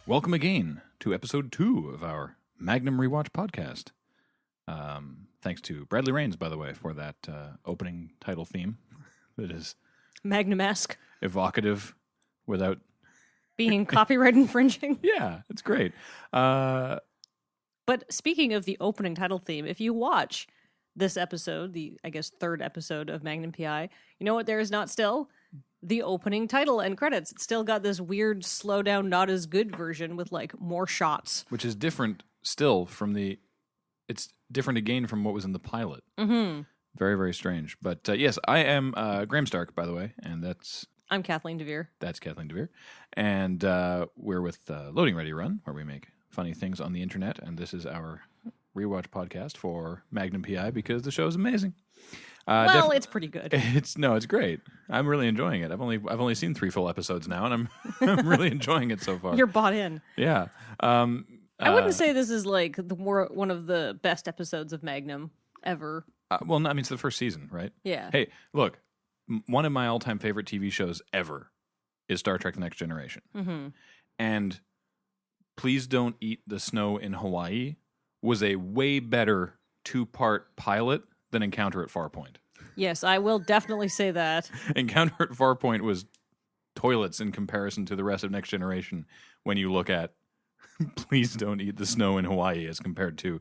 Welcome again to episode 2 of our Magnum Rewatch podcast. Thanks to Bradley Rains, by the way, for that opening title theme that is Magnum-esque. Evocative without being copyright infringing. Yeah, it's great. But speaking of the opening title theme, if you watch this episode, the, I guess, third episode of Magnum PI, you know what there is not still? The opening title and credits. It's still got this weird, slow down, not as good version with, like, more shots. Which is different still from the... It's different again from what was in the pilot. Mm-hmm. Very, very strange. But yes, I am Graham Stark, by the way, and I'm Kathleen DeVere. That's Kathleen DeVere. And we're with LoadingReadyRun, where we make funny things on the internet, and this is our rewatch podcast for Magnum PI because the show is amazing. It's pretty good. It's great. I'm really enjoying it. I've only seen 3 full episodes now, and I'm really enjoying it so far. You're bought in. Yeah. I wouldn't say this is like one of the best episodes of Magnum ever. Well, no, I mean, it's the first season, right? Yeah. Hey, look, one of my all-time favorite TV shows ever is Star Trek: The Next Generation. Mm-hmm. And Please Don't Eat the Snow in Hawaii was a way better 2-part pilot than Encounter at Farpoint. Yes, I will definitely say that. Encounter at Farpoint was toilets in comparison to the rest of Next Generation when you look at Please Don't Eat the Snow in Hawaii as compared to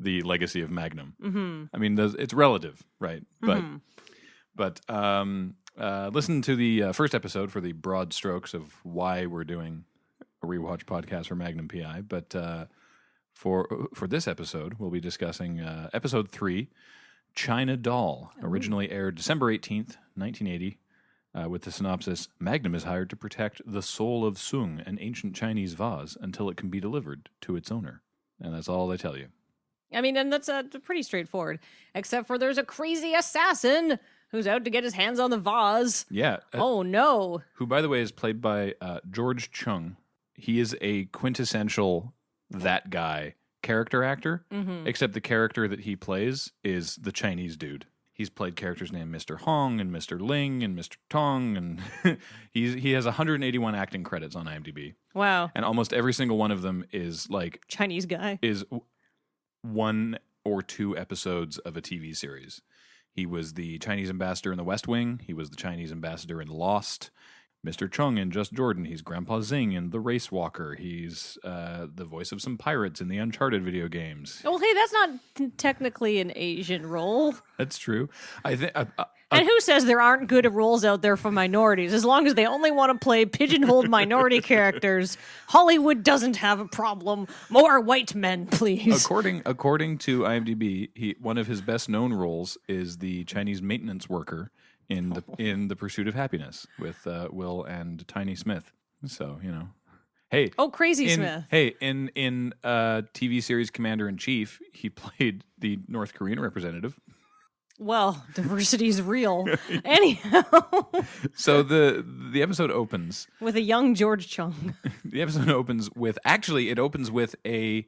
the legacy of Magnum. Mm-hmm. I mean, it's relative, right? Mm-hmm. But listen to the first episode for the broad strokes of why we're doing a rewatch podcast for Magnum PI. But for this episode, we'll be discussing episode 3, China Doll, originally aired December 18th, 1980, with the synopsis, Magnum is hired to protect the soul of Sung, an ancient Chinese vase, until it can be delivered to its owner. And that's all they tell you. I mean, and that's pretty straightforward, except for there's a crazy assassin who's out to get his hands on the vase. Yeah. Oh, no. Who, by the way, is played by George Chung. He is a quintessential that guy character actor, except the character that he plays is the Chinese dude. He's played characters named Mr. Hong and Mr. Ling and Mr. Tong, and he has 181 acting credits on IMDb. Wow. And almost every single one of them is like... Chinese guy. Is 1 or 2 episodes of a TV series. He was the Chinese ambassador in The West Wing. He was the Chinese ambassador in Lost. Mr. Chung in Just Jordan. He's Grandpa Zing in The Race Walker. He's the voice of some pirates in the Uncharted video games. Well, hey, that's not technically an Asian role. That's true. I think. And who says there aren't good roles out there for minorities? As long as they only want to play pigeonholed minority characters, Hollywood doesn't have a problem. More white men, please. According to IMDb, one of his best known roles is the Chinese maintenance worker in the Pursuit of Happiness with Will and Tiny Smith. So, you know. Hey. Oh, Crazy Smith. Hey, in TV series Commander in Chief, he played the North Korean representative. Well, diversity's real. Anyhow. So the episode opens with a young George Chung. The episode opens with a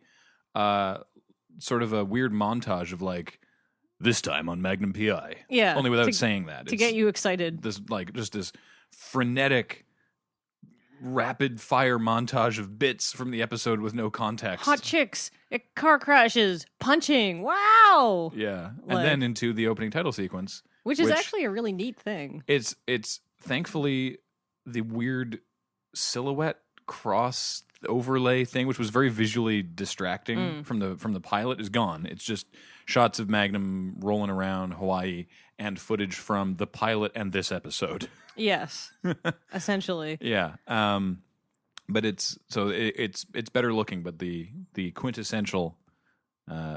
sort of a weird montage of like this time on Magnum PI. Yeah. Only without saying that. To get you excited. This this frenetic rapid fire montage of bits from the episode with no context. Hot chicks, car crashes, punching. Wow. Yeah. And then into the opening title sequence. Which is actually a really neat thing. It's thankfully the weird silhouette cross overlay thing, which was very visually distracting from the pilot, is gone. It's just shots of Magnum rolling around Hawaii and footage from the pilot and this episode. Yes, essentially. Yeah, but it's better looking, but the quintessential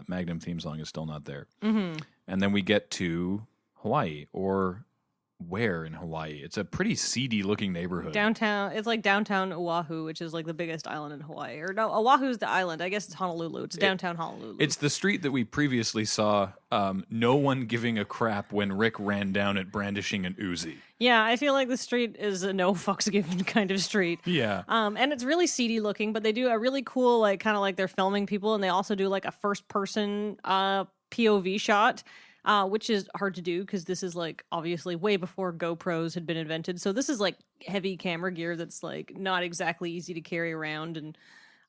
Magnum theme song is still not there. Mm-hmm. And then we get to Hawaii, or where in Hawaii? It's a pretty seedy looking neighborhood. Downtown. It's like downtown Oahu, which is like the biggest island in Hawaii. Or no, Oahu's the island. I guess it's Honolulu. It's downtown Honolulu. It's the street that we previously saw no one giving a crap when Rick ran down it brandishing an Uzi. Yeah, I feel like the street is a no fucks given kind of street. Yeah. And it's really seedy looking, but they do a really cool, like, kind of like they're filming people, and they also do like a first person POV shot. Which is hard to do because this is like obviously way before GoPros had been invented. So this is like heavy camera gear that's like not exactly easy to carry around. And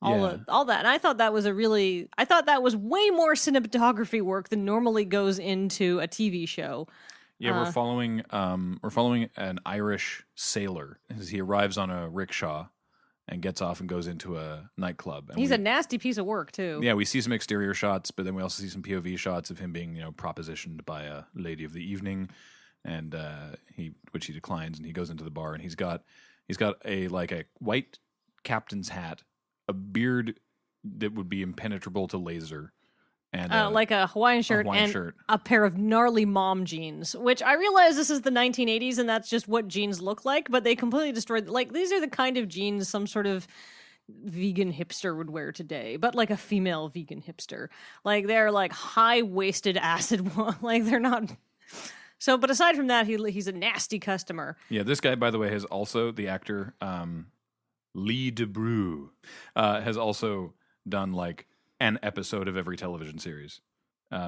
all that. And I thought that was way more cinematography work than normally goes into a TV show. Yeah, we're following an Irish sailor as he arrives on a rickshaw and gets off and goes into a nightclub. And he's a nasty piece of work too. Yeah, we see some exterior shots, but then we also see some POV shots of him being, propositioned by a lady of the evening, and which he declines, and he goes into the bar, and he's got a white captain's hat, a beard that would be impenetrable to laser, and like a Hawaiian shirt a pair of gnarly mom jeans, which I realize this is the 1980s and that's just what jeans look like, but they completely destroyed. Like, these are the kind of jeans some sort of vegan hipster would wear today, but like a female vegan hipster. Like, they're like high-waisted acid, like they're not. So, but aside from that, he's a nasty customer. Yeah, this guy, by the way, has also, the actor Lee DeBrew, has also done like an episode of every television series,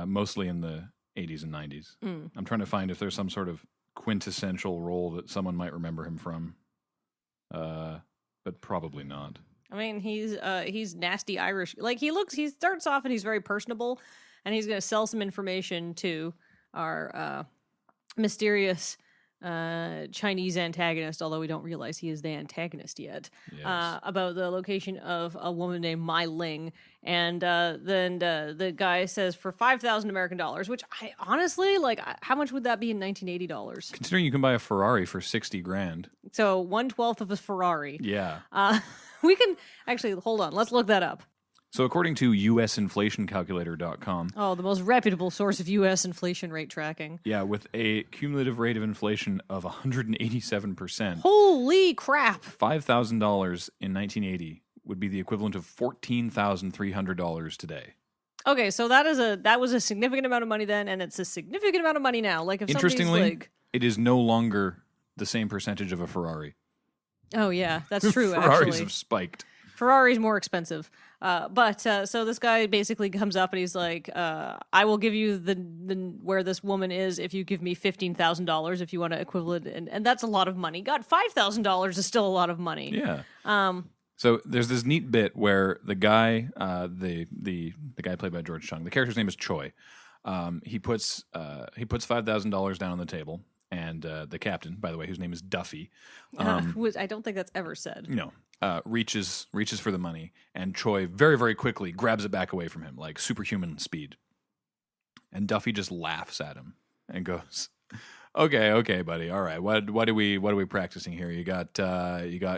mostly in the 80s and 90s. I'm trying to find if there's some sort of quintessential role that someone might remember him from, but probably not. I mean, he's nasty Irish. Like, he starts off and he's very personable, and he's going to sell some information to our mysterious Chinese antagonist, although we don't realize he is the antagonist yet, yes. About the location of a woman named Mai Ling. And then the guy says for $5,000 American dollars, which I honestly, like, how much would that be in $1980? Considering you can buy a Ferrari for $60,000. So 1/12 of a Ferrari. Yeah. We can actually, hold on, let's look that up. So according to usinflationcalculator.com. Oh, the most reputable source of U.S. inflation rate tracking. Yeah, with a cumulative rate of inflation of 187%. Holy crap. $5,000 in 1980 would be the equivalent of $14,300 today. Okay, so that was a significant amount of money then, and it's a significant amount of money now. Like, if interestingly, like, it is no longer the same percentage of a Ferrari. Oh, yeah, that's true, Ferraris have spiked. Ferrari's more expensive. So this guy basically comes up and he's like, I will give you the where this woman is if you give me $15,000 if you want to equivalent. And that's a lot of money. God, $5,000 is still a lot of money. Yeah. So there's this neat bit where the guy, the guy played by George Chung, the character's name is Choi. He puts $5,000 down on the table. And the captain, by the way, whose name is Duffy, I don't think that's ever said. No, reaches for the money, and Choi very, very quickly grabs it back away from him, like superhuman speed. And Duffy just laughs at him and goes, "Okay, buddy, all right. What are we practicing here? You got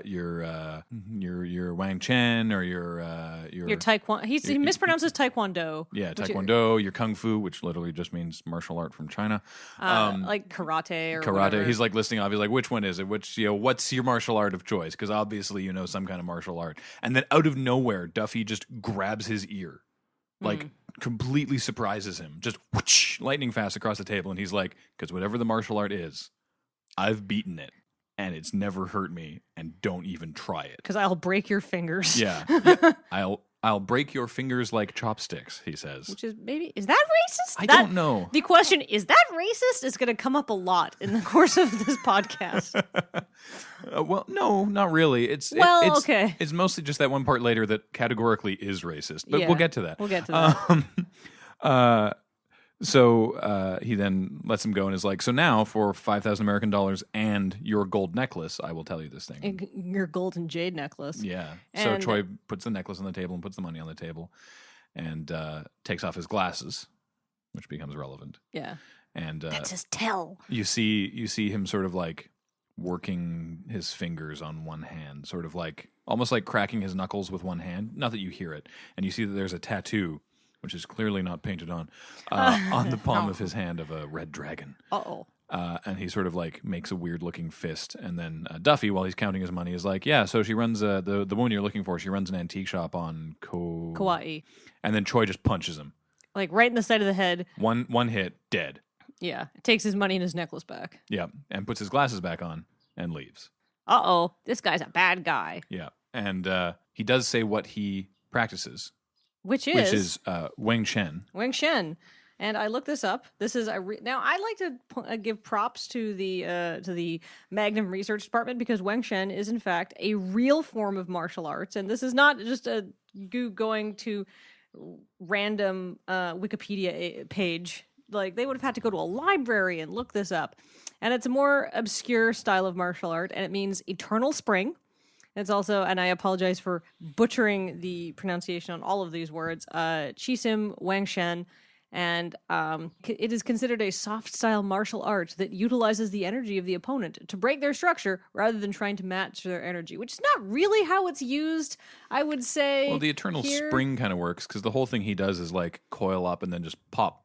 your Wang Chen or your Taekwondo. He mispronounces Taekwondo. Yeah, Taekwondo. Your Kung Fu, which literally just means martial art from China. Like karate or karate. Whatever. He's like listing off. He's like, which one is it? What's your martial art of choice? Because obviously you know some kind of martial art. And then out of nowhere, Duffy just grabs his ear, like completely surprises him, just whoosh, lightning fast across the table. And he's like, because whatever the martial art is, I've beaten it. And it's never hurt me, and don't even try it. Because I'll break your fingers. Yeah. I'll break your fingers like chopsticks, he says. Which is is that racist? I don't know. The question, is that racist, is going to come up a lot in the course of this podcast. Well, no, not really. It's okay. It's mostly just that one part later that categorically is racist. But we'll get to that. We'll get to that. So he then lets him go and is like, so now for $5,000 American dollars and your gold necklace, I will tell you this thing. Your gold and jade necklace. Yeah. So Troy puts the necklace on the table and puts the money on the table and takes off his glasses, which becomes relevant. Yeah. And that's his tell. You see him sort of like working his fingers on one hand, sort of like almost like cracking his knuckles with one hand. Not that you hear it. And you see that there's a tattoo, which is clearly not painted on the palm of his hand of a red dragon. Uh-oh. And he sort of like makes a weird looking fist. And then Duffy, while he's counting his money, is like, yeah, so she runs the woman you're looking for. She runs an antique shop on Kauai. And then Troy just punches him. Like right in the side of the head. One hit, dead. Yeah. Takes his money and his necklace back. Yeah. And puts his glasses back on and leaves. Uh-oh. This guy's a bad guy. Yeah. And he does say what he practices. Which is Wang Chen. Wang Chen. And I looked this up. This is now I like to give props to the Magnum Research Department because Wang Chen is in fact a real form of martial arts, and this is not just a going to random Wikipedia page. Like, they would have had to go to a library and look this up. And it's a more obscure style of martial art, and it means eternal spring. It's also, and I apologize for butchering the pronunciation on all of these words, Chisim Wangshan. And it is considered a soft style martial art that utilizes the energy of the opponent to break their structure rather than trying to match their energy, which is not really how it's used, I would say. Well, the eternal spring kind of works because the whole thing he does is like coil up and then just pop.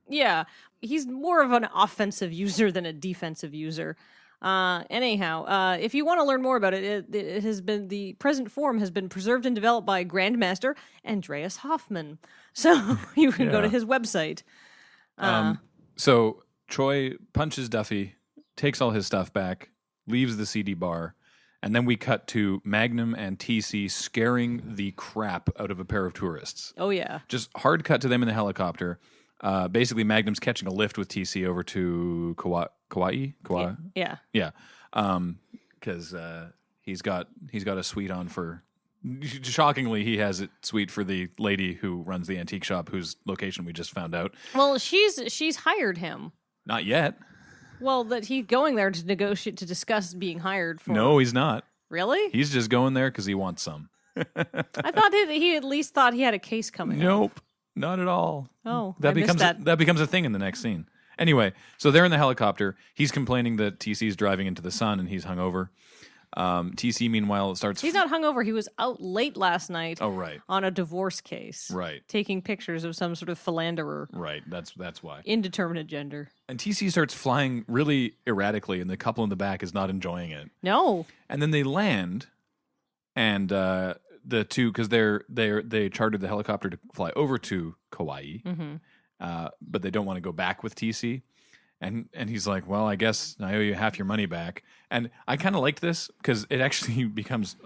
Yeah, he's more of an offensive user than a defensive user. Anyhow, if you want to learn more about it, it has been, the present form has been preserved and developed by Grandmaster Andreas Hoffman. So you can go to his website. So Troy punches Duffy, takes all his stuff back, leaves the CD bar, and then we cut to Magnum and TC scaring the crap out of a pair of tourists. Oh, yeah. Just hard cut to them in the helicopter. Basically, Magnum's catching a lift with TC over to Kauai. Yeah. Yeah. Because he's got a suite on for. Shockingly, he has it sweet for the lady who runs the antique shop, whose location we just found out. Well, she's hired him. Not yet. Well, that he's going there to negotiate, to discuss being hired for. No, he's not. Really? He's just going there because he wants some. I thought he at least thought he had a case coming. Nope. Not at all. Oh, that becomes a thing in the next scene. Anyway, so they're in the helicopter. He's complaining that TC's driving into the sun and he's hungover. TC, meanwhile, starts. He's not hungover. He was out late last night. Oh, right. On a divorce case. Right. Taking pictures of some sort of philanderer. Right. That's why. Indeterminate gender. And TC starts flying really erratically, and the couple in the back is not enjoying it. No. And then they land, and the two, because they chartered the helicopter to fly over to Kauai, but they don't want to go back with TC. And he's like, well, I guess I owe you half your money back. And I kind of liked this because it actually becomes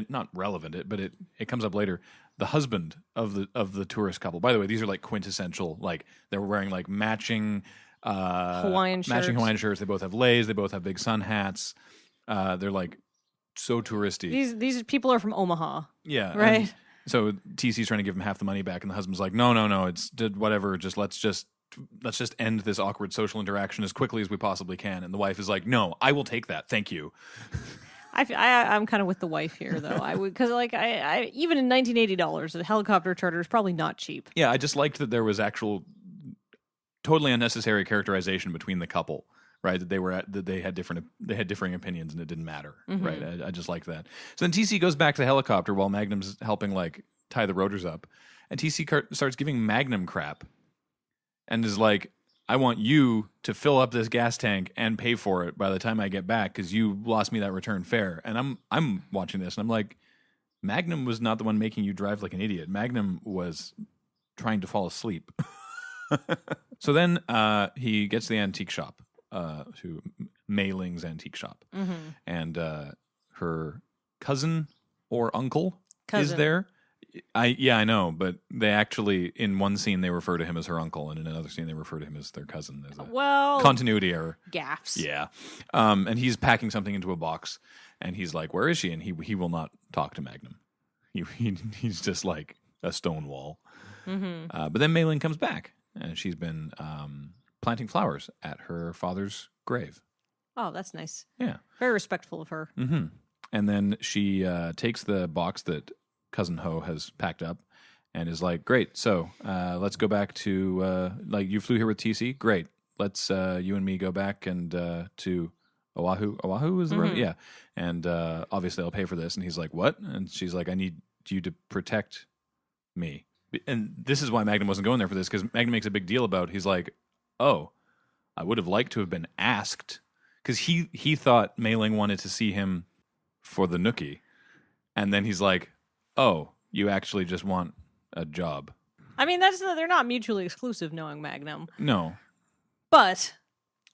not relevant, but it comes up later. The husband of the tourist couple. By the way, these are like quintessential. Like they're wearing like matching Hawaiian shirts. They both have leis. They both have big sun hats. They're like so touristy. These people are from Omaha. Yeah, right. So TC's trying to give him half the money back, and the husband's like, no, it's whatever. Let's just end this awkward social interaction as quickly as we possibly can. And the wife is like, no, I will take that. Thank you. I'm kind of with the wife here, though. I would, because like I even in $1980, a helicopter charter is probably not cheap. Yeah, I just liked that there was actual totally unnecessary characterization between the couple. Right, that they had differing opinions and it didn't matter. Right, I just liked that. So then TC goes back to the helicopter while Magnum's helping like tie the rotors up, and TC starts giving Magnum crap, and is like, "I want you to fill up this gas tank and pay for it by the time I get back because you lost me that return fare." And I'm watching this and I'm like, Magnum was not the one making you drive like an idiot. Magnum was trying to fall asleep. So then he gets to the antique shop. To Mei Ling's antique shop, and her cousin or uncle is there. I know, but they actually in one scene they refer to him as her uncle, and in another scene they refer to him as their cousin. There's a continuity error. Gaffes. Yeah, and he's packing something into a box, and he's like, "Where is she?" And he will not talk to Magnum. He's just like a stone wall. But then Mei Ling comes back, and she's been planting flowers at her father's grave. Oh, that's nice. Yeah. Very respectful of her. And then she takes the box that Cousin Ho has packed up and is like, great, so let's go back to, like, you flew here with TC? Great. Let's, you and me go back and to Oahu. Oahu is the road? Yeah. And obviously I'll pay for this. And he's like, what? And she's like, I need you to protect me. And this is why Magnum wasn't going there for this, because Magnum makes a big deal about, he's like, oh, I would have liked to have been asked, because he thought Mei Ling wanted to see him for the nookie, and then he's like, oh, you actually just want a job. I mean, they're not mutually exclusive, knowing Magnum. No, but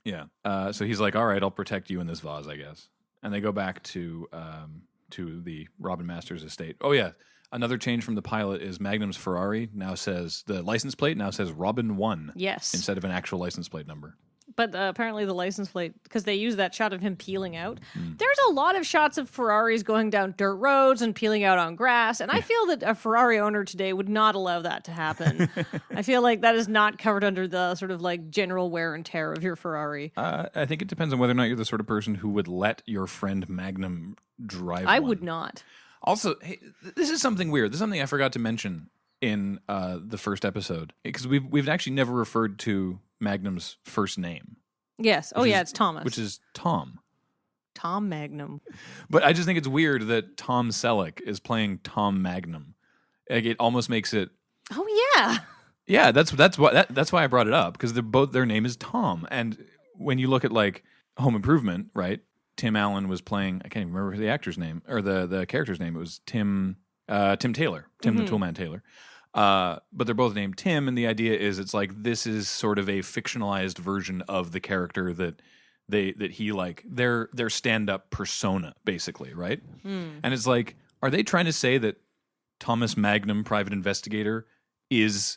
yeah. So he's like, all right, I'll protect you in this vase, I guess. And they go back to the Robin Masters estate. Oh yeah. Another change from the pilot is Magnum's Ferrari now says, the license plate now says Robin 1. Yes. Instead of an actual license plate number. But apparently the license plate, because they use that shot of him peeling out. There's a lot of shots of Ferraris going down dirt roads and peeling out on grass, and I feel that a Ferrari owner today would not allow that to happen. I feel like that is not covered under the sort of like general wear and tear of your Ferrari. I think it depends on whether or not you're the sort of person who would let your friend Magnum drive I one. would not. Also, hey, this is something weird. This is something I forgot to mention in the first episode, because we've actually never referred to Magnum's first name. Yes. It's Thomas. Which is Tom. Tom Magnum. But I just think it's weird that Tom Selleck is playing Tom Magnum. Like, it almost makes it. Oh yeah. Yeah, that's why I brought it up, because their name is Tom, and when you look at like Home Improvement, right? Tim Allen was playing. I can't even remember the actor's name or the character's name. It was Tim Taylor, the Toolman Taylor. But they're both named Tim, and the idea is it's like this is sort of a fictionalized version of the character that he like their stand-up persona, basically, right? And it's like, are they trying to say that Thomas Magnum, private investigator, is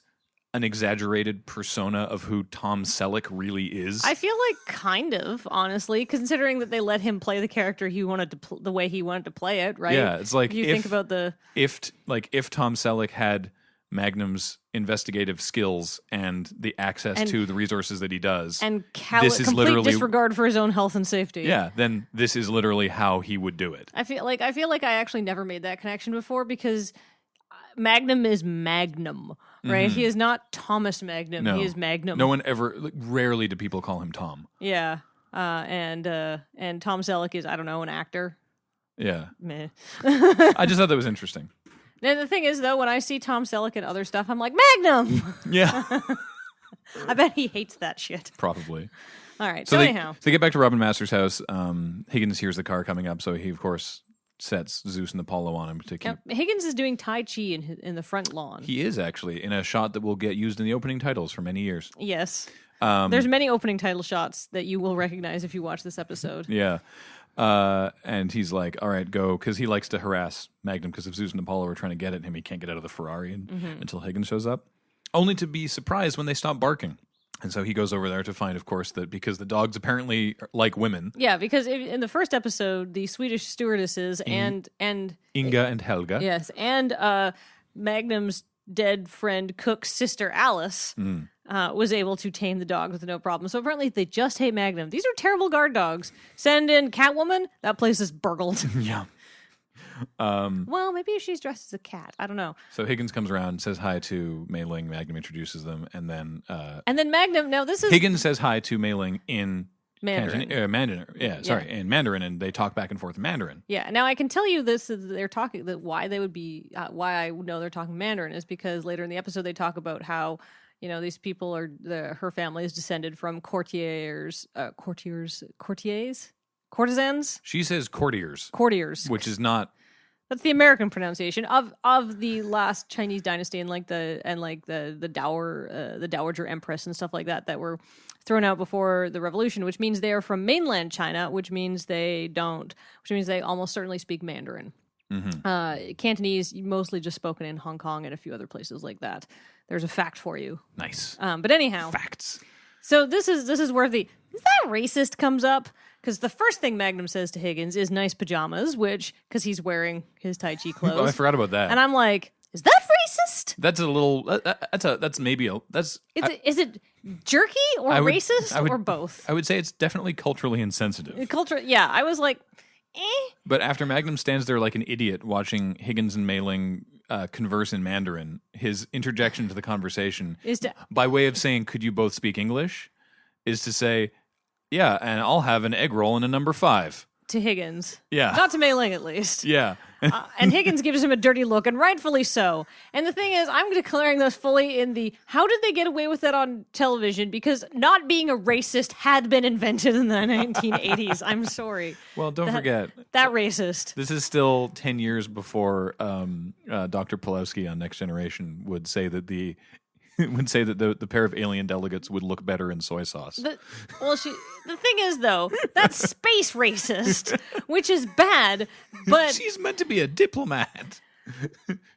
an exaggerated persona of who Tom Selleck really is? I feel like kind of, honestly, considering that they let him play the character he wanted to the way he wanted to play it, right? Yeah, it's like if you think about if Tom Selleck had Magnum's investigative skills and the access to the resources that he does, and this is complete literally disregard for his own health and safety. Yeah, then this is literally how he would do it. I feel like I actually never made that connection before, because Magnum is Magnum, right? He is not Thomas Magnum. No. He is Magnum. No one ever. Rarely do people call him Tom. Yeah, and Tom Selleck is, I don't know, an actor. Yeah, Meh. I just thought that was interesting. And the thing is, though, when I see Tom Selleck and other stuff, I'm like, Magnum! Yeah, I bet he hates that shit. probably. All right, So anyhow. they get back to Robin Masters' house. Higgins hears the car coming up, so he, of course, sets Zeus and Apollo on him to keep. Now, Higgins is doing Tai Chi in the front lawn. He is, actually, in a shot that will get used in the opening titles for many years. Yes. There's many opening title shots that you will recognize if you watch this episode. Yeah. And he's like, all right, go, because he likes to harass Magnum, because if Zeus and Apollo are trying to get at him, he can't get out of the Ferrari until Higgins shows up, only to be surprised when they stop barking. And so he goes over there to find, of course, that because the dogs apparently like women. Yeah, because in the first episode, the Swedish stewardesses and Inga and Helga. Yes, and Magnum's dead friend Cook's sister Alice was able to tame the dog with no problem. So apparently they just hate Magnum. These are terrible guard dogs. Send in Catwoman, that place is burgled. Yeah. Well, maybe if she's dressed as a cat. I don't know. So Higgins comes around, says hi to Mei Ling. Magnum introduces them, and then Magnum. Now this is Higgins says hi to Mei Ling in Mandarin. Mandarin. Yeah, sorry, in Mandarin, and they talk back and forth in Mandarin. Yeah. Now I can tell you this: is they're talking that why they would be why I know they're talking Mandarin is because later in the episode they talk about how these people are her family is descended from courtiers, courtesans. She says courtiers, which is not. That's the American pronunciation of the last Chinese dynasty and the Dowager Empress and stuff like that were thrown out before the revolution, which means they are from mainland China, which means they almost certainly speak Mandarin. Cantonese mostly just spoken in Hong Kong and a few other places like that. There's a fact for you. Nice. But anyhow, facts. So this is where is that racist comes up. Because the first thing Magnum says to Higgins is nice pajamas, because he's wearing his Tai Chi clothes. Oh, I forgot about that. And I'm like, is that racist? That's a little. That's maybe a. That's. Is it jerky or racist or both? I would say it's definitely culturally insensitive. Yeah. I was like, eh. But after Magnum stands there like an idiot watching Higgins and Mei Ling converse in Mandarin, his interjection to the conversation is by way of saying, "Could you both speak English?" is to say, "Yeah, and I'll have an egg roll and a number 5." To Higgins. Yeah. Not to Mei Ling, at least. Yeah. And Higgins gives him a dirty look, and rightfully so. And the thing is, I'm declaring this fully in the how did they get away with it on television? Because not being a racist had been invented in the 1980s. I'm sorry. Well, don't forget. That racist. This is still 10 years before Dr. Pulowski on Next Generation would say that the pair of alien delegates would look better in soy sauce. The thing is, though, that's space racist, which is bad, but... She's meant to be a diplomat.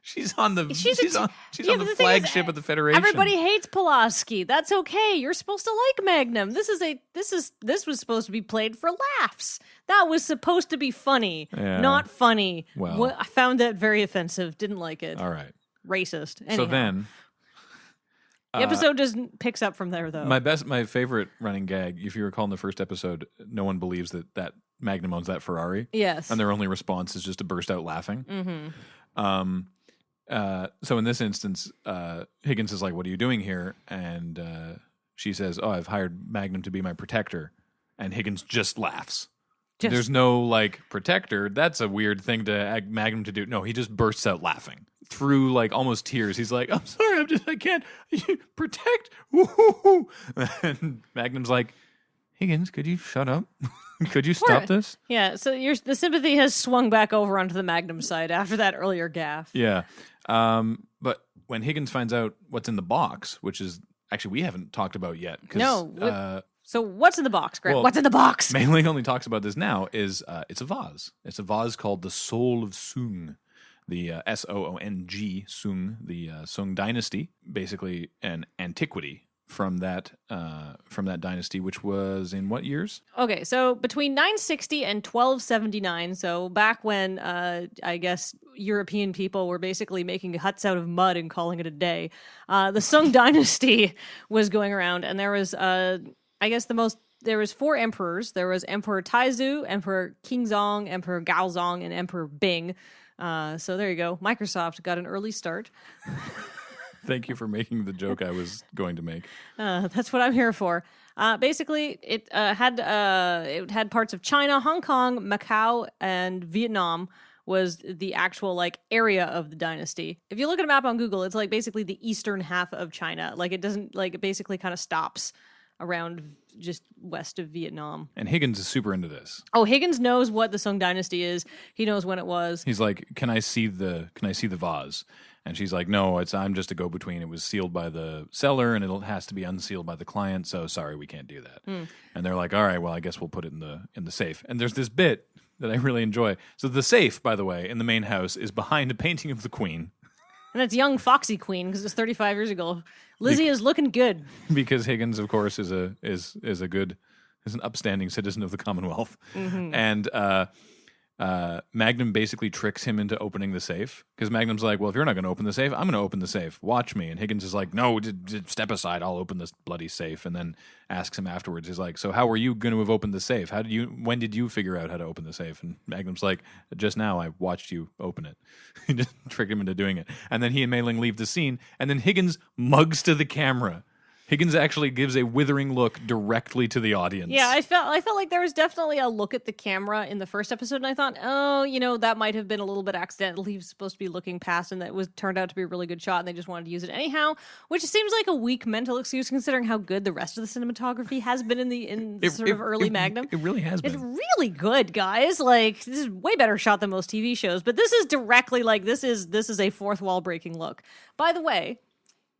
She's on the She's on but the the thing is, flagship of the Federation. Everybody hates Pulaski. That's okay. You're supposed to like Magnum. This was supposed to be played for laughs. That was supposed to be funny, not funny. Well, I found that very offensive. Didn't like it. All right. Racist. Anyhow. So then the episode doesn't picks up from there though. My favorite running gag, if you recall in the first episode, no one believes that Magnum owns that Ferrari. Yes. And their only response is just to burst out laughing. Mm-hmm. So in this instance, Higgins is like, "What are you doing here?" And she says, "Oh, I've hired Magnum to be my protector." And Higgins just laughs. There's no like protector. That's a weird thing to Magnum to do. No, he just bursts out laughing through like almost tears. He's like, "I'm sorry, I can't protect." Woo-hoo-hoo. And Magnum's like, "Higgins, could you shut up? Could you stop this?" Yeah. So the sympathy has swung back over onto the Magnum side after that earlier gaffe. Yeah. But when Higgins finds out what's in the box, which is actually we haven't talked about yet. No. So what's in the box, Greg? Well, what's in the box? Mei Ling only talks about this now. It's a vase. It's a vase called the Soul of Sung, the Soong Sung, the Sung dynasty, basically an antiquity from that dynasty, which was in what years? Okay, so between 960 and 1279, so back when I guess European people were basically making huts out of mud and calling it a day, the Sung dynasty was going around, and there was there was 4 emperors. There was Emperor Taizu, Emperor Qingzong, Emperor Gaozong, and Emperor Bing. So there you go. Microsoft got an early start. Thank you for making the joke I was going to make. That's what I'm here for. Basically, it had parts of China, Hong Kong, Macau, and Vietnam was the actual like area of the dynasty. If you look at a map on Google, it's like basically the eastern half of China. Like it doesn't like it basically kind of stops around just west of Vietnam. And Higgins is super into this. Oh, Higgins knows what the Sung dynasty is. He knows when it was. He's like, "Can I see the vase?" And she's like, "No, I'm just a go-between. It was sealed by the seller, and it has to be unsealed by the client. So sorry, we can't do that." And they're like, "All right, well, I guess we'll put it in the safe." And there's this bit that I really enjoy. So the safe, by the way, in the main house is behind a painting of the Queen. And it's young Foxy Queen because it's 35 years ago. Lizzie is looking good Because Higgins, of course, is an upstanding citizen of the Commonwealth, and Magnum basically tricks him into opening the safe because Magnum's like, "Well, if you're not going to open the safe, I'm going to open the safe. Watch me." And Higgins is like, "No, step aside. I'll open this bloody safe." And then asks him afterwards. He's like, "So how were you going to have opened the safe? When did you figure out how to open the safe?" And Magnum's like, "Just now. I watched you open it." He just tricked him into doing it. And then he and Mei Ling leave the scene. And then Higgins mugs to the camera. Higgins actually gives a withering look directly to the audience. Yeah, I felt like there was definitely a look at the camera in the first episode, and I thought, oh, that might have been a little bit accidental. He was supposed to be looking past, and that turned out to be a really good shot, and they just wanted to use it anyhow, which seems like a weak mental excuse considering how good the rest of the cinematography has been in the early Magnum. It really has been. It's really good, guys. Like this is way better shot than most TV shows, but this is directly like this is a fourth wall breaking look. By the way,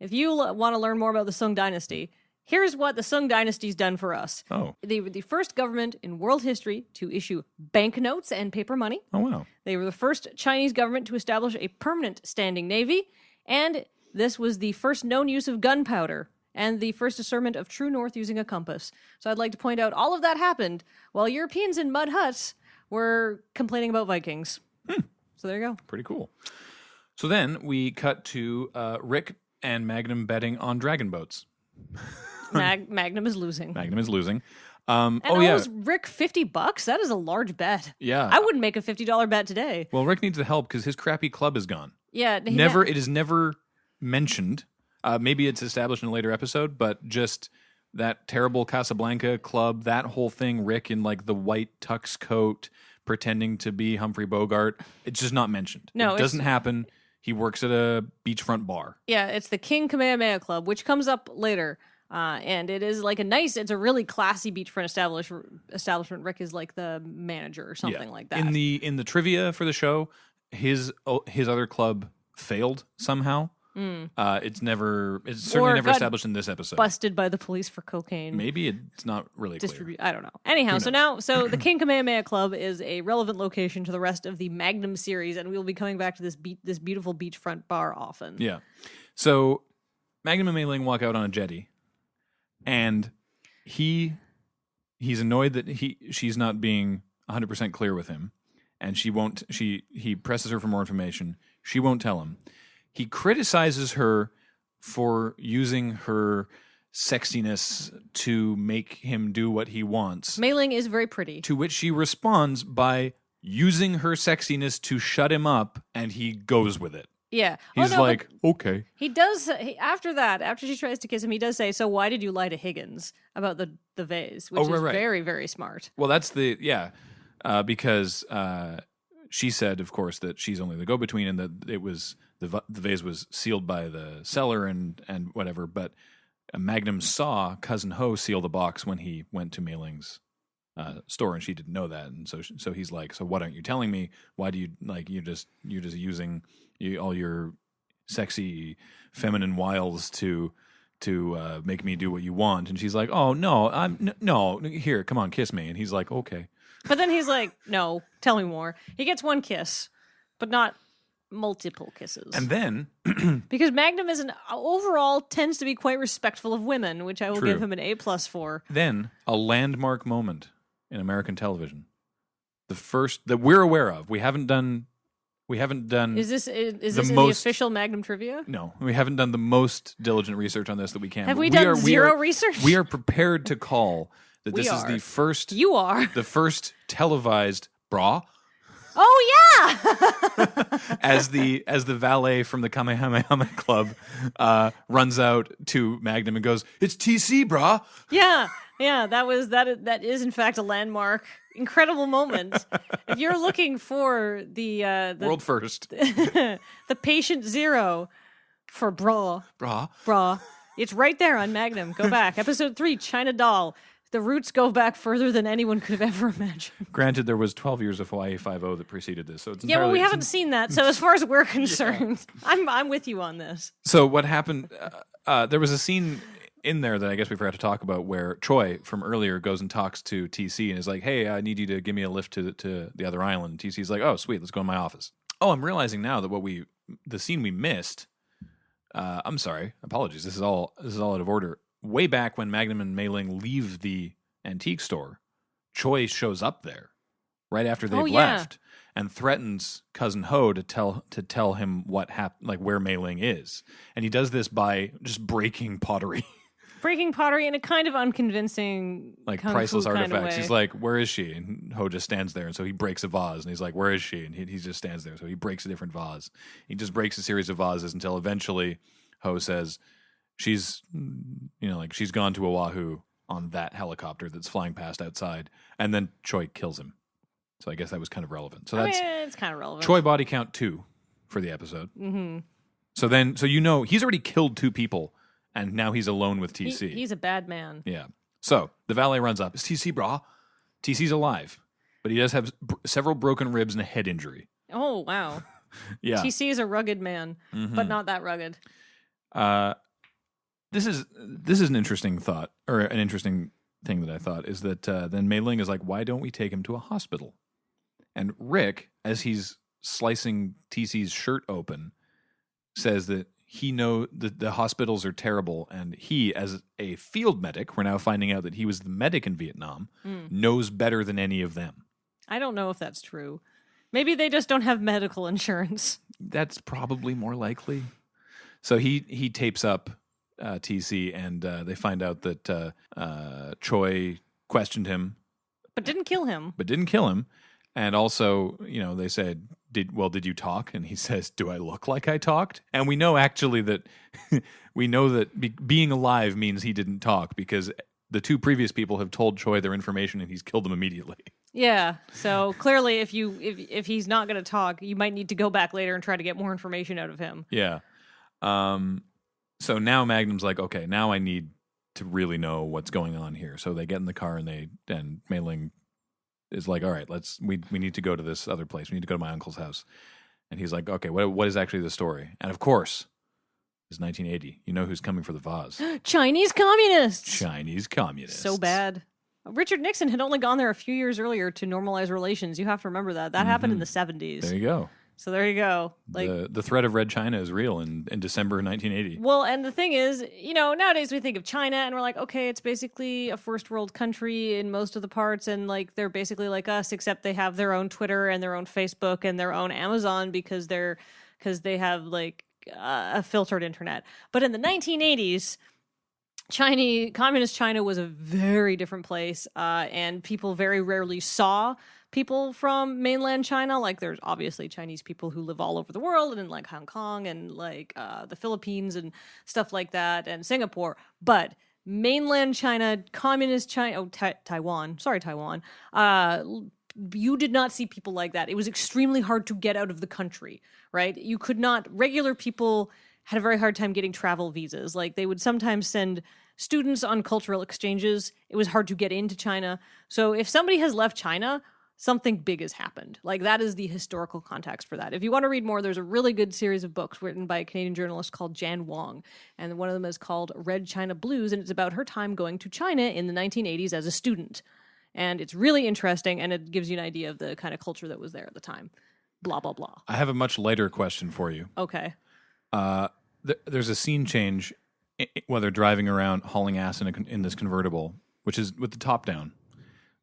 if you want to learn more about the Sung dynasty, here's what the Sung dynasty's done for us. Oh. They were the first government in world history to issue banknotes and paper money. Oh, wow. They were the first Chinese government to establish a permanent standing navy. And this was the first known use of gunpowder and the first discernment of true north using a compass. So I'd like to point out all of that happened while Europeans in mud huts were complaining about Vikings. So there you go. Pretty cool. So then we cut to Rick and Magnum betting on dragon boats. Magnum is losing. Magnum is losing. Was Rick $50? That is a large bet. Yeah. I wouldn't make a $50 bet today. Well, Rick needs the help because his crappy club is gone. Yeah. It is never mentioned. Maybe it's established in a later episode, but just that terrible Casablanca club, that whole thing, Rick in like the white tux coat pretending to be Humphrey Bogart, it's just not mentioned. No, it doesn't happen. He works at a beachfront bar. Yeah, it's the King Kamehameha Club, which comes up later. And it is like it's a really classy beachfront establishment. Rick is like the manager or something like that. In the trivia for the show, his other club failed somehow. It's certainly Or never got established in this episode. Busted by the police for cocaine. Maybe it's not really clear. I don't know. Anyhow, so the King Kamehameha Club is a relevant location to the rest of the Magnum series, and we will be coming back to this beautiful beachfront bar often. Yeah. So Magnum and Mei Ling walk out on a jetty, and he's annoyed that she's not being 100% clear with him, and he presses her for more information. She won't tell him. He criticizes her for using her sexiness to make him do what he wants. Mei Ling is very pretty. To which she responds by using her sexiness to shut him up, and he goes with it. Yeah. He's okay. He does, after she tries to kiss him, he does say, so why did you lie to Higgins about the vase? Which is very, very smart. Well, that's because she said, of course, that she's only the go-between and that it was the vase was sealed by the seller and whatever. But Magnum saw Cousin Ho seal the box when he went to Mei Ling's store, and she didn't know that. And so he's like, so what aren't you telling me? Why do you you're just using all your sexy feminine wiles to make me do what you want? And she's like, oh no, no, here, come on, kiss me. And he's like, okay. But then he's like, no, tell me more. He gets one kiss, but not multiple kisses. And then because Magnum overall tends to be quite respectful of women, which I will give him an A+ for. Then a landmark moment in American television, the first that we're aware of. We haven't done. Is this in the official Magnum trivia? No, we haven't done the most diligent research on this that we can. Have we done zero research? We are prepared to call that this is the first. You are the first televised bra. Oh yeah! as the valet from the Kamehameha Club runs out to Magnum and goes, "It's TC, brah." Yeah, that is in fact a landmark, incredible moment. If you're looking for the world first, the patient zero for bra, it's right there on Magnum. Go back, episode 3, China Doll. The roots go back further than anyone could have ever imagined. Granted, there was 12 years of Hawaii 5-0 that preceded this, so it's well, we haven't seen that. So as far as we're concerned, I'm with you on this. So what happened? There was a scene in there that I guess we forgot to talk about where Choi from earlier goes and talks to TC and is like, "Hey, I need you to give me a lift to the other island." TC's like, "Oh, sweet, let's go in my office." Oh, I'm realizing now that the scene we missed. I'm sorry, apologies. This is all out of order. Way back when Magnum and Mei Ling leave the antique store, Choi shows up there right after they've left and threatens Cousin Ho to tell him what happened, like where Mei Ling is. And he does this by just breaking pottery. Breaking pottery in a kind of unconvincing, like priceless artifacts. He's like, "Where is she?" And Ho just stands there. And so he breaks a vase and he's like, "Where is she?" And he just stands there. So he breaks a different vase. He just breaks a series of vases until eventually Ho says, she's gone to Oahu on that helicopter that's flying past outside, and then Choi kills him. So I guess that was kind of relevant. So it's kind of relevant. Choi body count 2 for the episode. Mm-hmm. So he's already killed 2 people, and now he's alone with TC. He's a bad man. Yeah. So the valet runs up. It's TC, brah. TC's alive, but he does have several broken ribs and a head injury. Oh wow. Yeah. TC is a rugged man, but not that rugged. This is an interesting thought, or an interesting thing that I thought, is that then Mei Ling is like, "Why don't we take him to a hospital?" And Rick, as he's slicing TC's shirt open, says that he knows that the hospitals are terrible, and he, as a field medic, we're now finding out that he was the medic in Vietnam, knows better than any of them. I don't know if that's true. Maybe they just don't have medical insurance. That's probably more likely. So he tapes up TC, and they find out that Choi questioned him, but didn't kill him. And also, they said, "Did you talk?" And he says, "Do I look like I talked?" And we know actually that being alive means he didn't talk, because the 2 previous people have told Choi their information, and he's killed them immediately. Yeah. So clearly, if he's not going to talk, you might need to go back later and try to get more information out of him. Yeah. So now Magnum's like, "Okay, now I need to really know what's going on here." So they get in the car, and Mei Ling is like, "All right, we need to go to this other place. We need to go to my uncle's house." And he's like, "Okay, what is actually the story?" And of course, It's 1980. You know who's coming for the vase? Chinese communists. Chinese communists. So bad. Richard Nixon had only gone there a few years earlier to normalize relations. You have to remember that. That happened in the 70s. There you go. So there you go. The threat of Red China is real in December 1980. Well, and the thing is, nowadays we think of China and we're like, okay, it's basically a first world country in most of the parts, and like they're basically like us, except they have their own Twitter and their own Facebook and their own Amazon because they have like a filtered internet. But in the 1980s, communist China was a very different place, and people very rarely saw people from mainland China. Like, there's obviously Chinese people who live all over the world, and in like Hong Kong and like the Philippines and stuff like that, and Singapore. But mainland China, communist China, Taiwan. You did not see people like that. It was extremely hard to get out of the country, right? You could not. Regular people had a very hard time getting travel visas. Like, they would sometimes send students on cultural exchanges. It was hard to get into China. So if somebody has left China, something big has happened. Like, that is the historical context for that. If you want to read more, there's a really good series of books written by a Canadian journalist called Jan Wong. And one of them is called Red China Blues, and it's about her time going to China in the 1980s as a student. And it's really interesting, and it gives you an idea of the kind of culture that was there at the time. Blah, blah, blah. I have a much lighter question for you. Okay. There's a scene change while they're driving around hauling ass in this convertible, which is with the top down,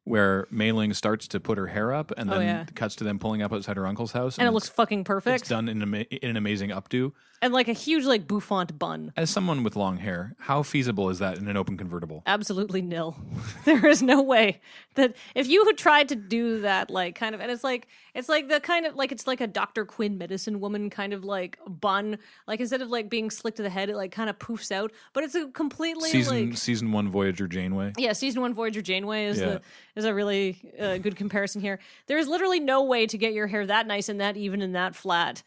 where Mei Ling starts to put her hair up and then cuts to them pulling up outside her uncle's house. And it looks fucking perfect. It's done in an amazing updo. And like a huge like bouffant bun. As someone with long hair, how feasible is that in an open convertible? Absolutely nil. There is no way that if you had tried to do that, like kind of, and it's like the kind of like, it's like a Dr. Quinn medicine woman kind of like bun. Like, instead of like being slicked to the head, it like kind of poofs out, but it's a completely season 1 Voyager Janeway. Yeah. Season 1 Voyager Janeway is a really good comparison here. There is literally no way to get your hair that nice and that even and that flat.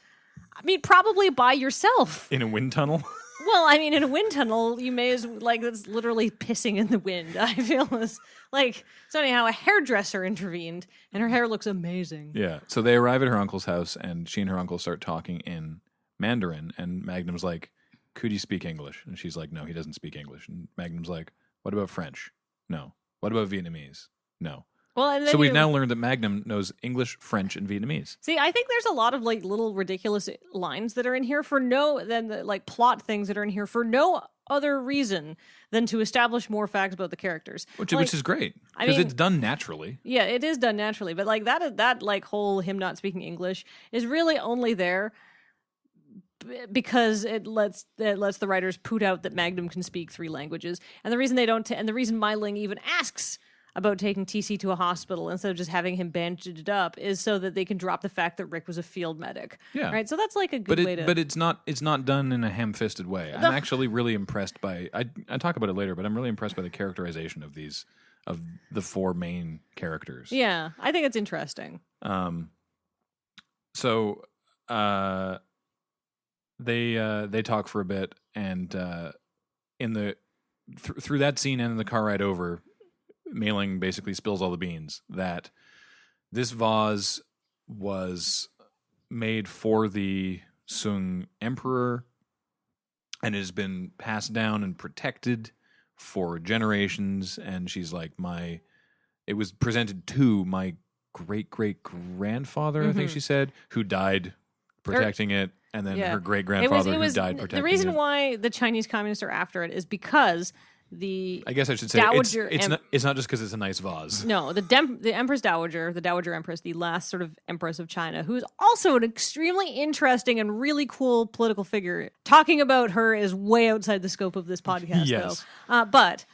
I mean, probably by yourself. In a wind tunnel? Well, I mean, in a wind tunnel, you may as like, it's literally pissing in the wind. I feel this like, so anyhow, a hairdresser intervened and her hair looks amazing. Yeah. So they arrive at her uncle's house and she and her uncle start talking in Mandarin, and Magnum's like, could you speak English? And she's like, no, he doesn't speak English. And Magnum's like, what about French? No. What about Vietnamese? No. Well, and then so we've now learned that Magnum knows English, French, and Vietnamese. See, I think there's a lot of like little ridiculous lines that are in here for like plot things that are in here for no other reason than to establish more facts about the characters. Which is great, because it's done naturally. Yeah, it is done naturally. But like that like whole him not speaking English is really only there because it lets the writers poot out that Magnum can speak 3 languages. And the reason they don't, and the reason Mei Ling even asks about taking TC to a hospital instead of just having him bandaged up is so that they can drop the fact that Rick was a field medic. Yeah. Right? So that's like a good way to... But it's not done in a ham-fisted way. I'm actually really impressed by... I talk about it later, but I'm really impressed by the characterization of the 4 main characters. Yeah, I think it's interesting. So they talk for a bit, and through that scene and in the car ride over, Mei Ling basically spills all the beans that this vase was made for the Sung Emperor and has been passed down and protected for generations. And she's like, it was presented to my great-great-grandfather, I think she said, who died protecting it. And then her great-grandfather who died protecting it. The reason why the Chinese communists are after it is because I guess I should say it's not just because it's a nice vase. No, the Empress Dowager, the Dowager Empress, the last sort of Empress of China, who's also an extremely interesting and really cool political figure. Talking about her is way outside the scope of this podcast, though. But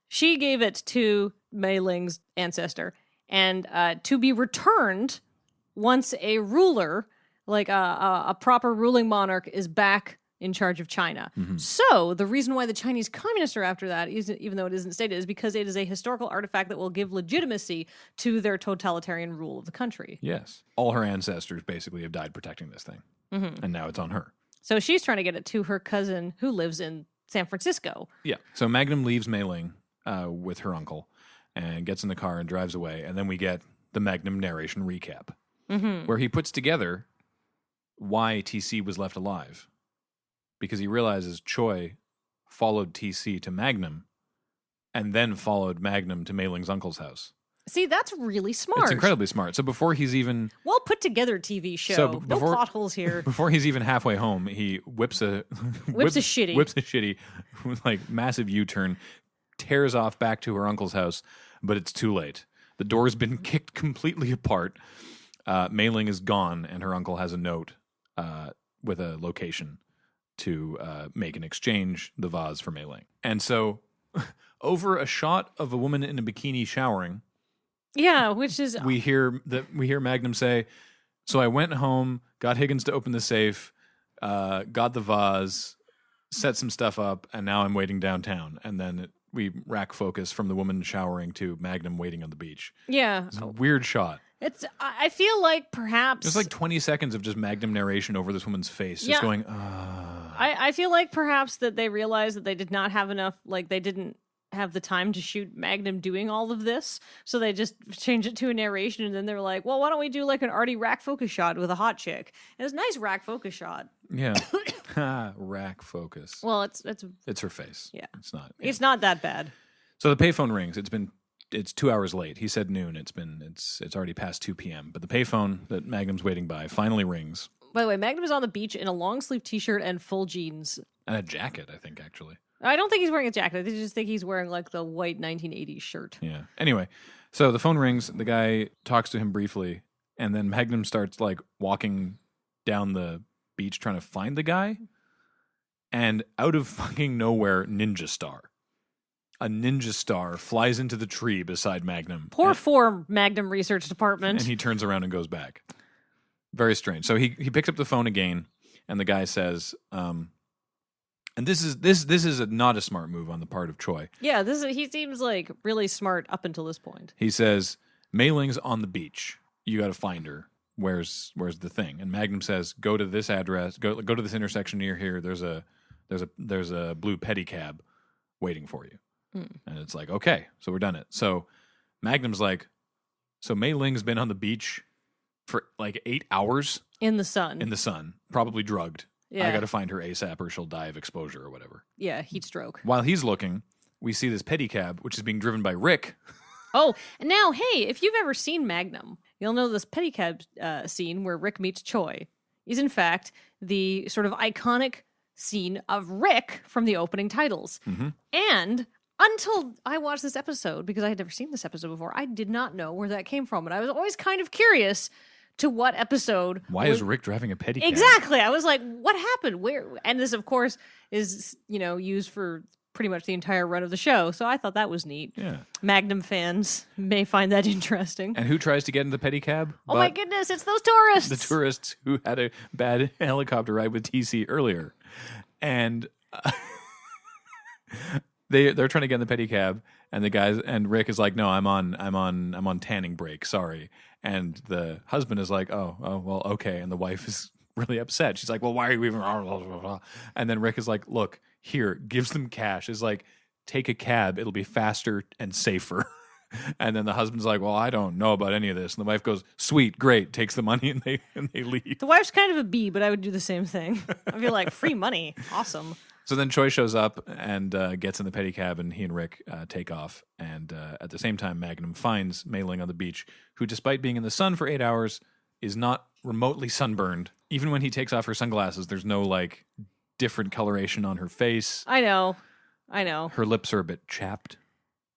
she gave it to Mei Ling's ancestor, and to be returned once a ruler, like a proper ruling monarch, is back in charge of China. Mm-hmm. So the reason why the Chinese communists are after that, even though it isn't stated, is because it is a historical artifact that will give legitimacy to their totalitarian rule of the country. Yes. All her ancestors basically have died protecting this thing. Mm-hmm. And now it's on her. So she's trying to get it to her cousin who lives in San Francisco. Yeah. So Magnum leaves Mei Ling with her uncle and gets in the car and drives away. And then we get the Magnum narration recap, where he puts together why TC was left alive. because he realizes Choi followed TC to Magnum and then followed Magnum to Mei Ling's uncle's house. See, that's really smart. It's incredibly smart. So before he's even... Well put together TV show. So no plot holes here. Before he's even halfway home, he whips a shitty, like massive U-turn, tears off back to her uncle's house, but it's too late. The door's been kicked completely apart. Mei Ling is gone, and her uncle has a note with a location to make an exchange, the vase for Mei Ling. And so, over a shot of a woman in a bikini showering, yeah, which is we hear Magnum say, "So I went home, got Higgins to open the safe, got the vase, set some stuff up, and now I'm waiting downtown." And then we rack focus from the woman showering to Magnum waiting on the beach. Yeah, it's a weird shot. I feel like perhaps there's like 20 seconds of just Magnum narration over this woman's face, just going. I feel like perhaps that they realized that they did not have enough, like they didn't have the time to shoot Magnum doing all of this, so they just changed it to a narration, and then they're like, well, why don't we do like an arty rack focus shot with a hot chick? And it's a nice rack focus shot. Yeah. Rack focus. Well, it's her face. Yeah. It's not. Yeah. It's not that bad. So the payphone rings. It's 2 hours late. He said noon. It's already past 2 p.m. But the payphone that Magnum's waiting by finally rings. By the way, Magnum is on the beach in a long sleeve t-shirt and full jeans. And a jacket, I think, actually. I don't think he's wearing a jacket. I just think he's wearing like the white 1980s shirt. Yeah. Anyway, so the phone rings. The guy talks to him briefly, and then Magnum starts like walking down the beach trying to find the guy. And out of fucking nowhere, Ninja Star. A ninja star flies into the tree beside Magnum. Poor form, Magnum Research Department. And he turns around and goes back. Very strange. So he picks up the phone again, and the guy says, and this is not a smart move on the part of Choi. Yeah, he seems like really smart up until this point. He says, Mei Ling's on the beach. You got to find her. Where's the thing? And Magnum says, go to this address. Go to this intersection near here. There's a blue pedicab waiting for you. And it's like, okay, so we're done it. So Magnum's like, so Mei Ling's been on the beach for like 8 hours in the sun, probably drugged. Yeah. I got to find her ASAP or she'll die of exposure or whatever. Yeah, heat stroke. While he's looking, we see this pedicab, which is being driven by Rick. Oh, and now, hey, if you've ever seen Magnum, you'll know this pedicab scene where Rick meets Choi is in fact the sort of iconic scene of Rick from the opening titles. Mm-hmm. And until I watched this episode, because I had never seen this episode before, I did not know where that came from. And I was always kind of curious to what episode. Why is Rick driving a pedicab? Exactly. I was like, what happened? Where? And this, of course, is, used for pretty much the entire run of the show. So I thought that was neat. Yeah. Magnum fans may find that interesting. And who tries to get in the pedicab? Oh my goodness, it's those tourists. The tourists who had a bad helicopter ride with TC earlier. And they're trying to get in the pedicab, and the guys and Rick is like, "No, I'm on tanning break. Sorry." And the husband is like, "Oh, well, okay." And the wife is really upset. She's like, "Well, why are you even?" And then Rick is like, "Look, here, gives them cash. Is like, take a cab. It'll be faster and safer." And then the husband's like, "Well, I don't know about any of this." And the wife goes, "Sweet, great." Takes the money and they leave. The wife's kind of a bee, but I would do the same thing. I'd be like, free money, awesome. So then Choi shows up and gets in the pedicab, and he and Rick take off. And at the same time, Magnum finds Mei Ling on the beach, who, despite being in the sun for 8 hours, is not remotely sunburned. Even when he takes off her sunglasses, there's no like different coloration on her face. I know. Her lips are a bit chapped.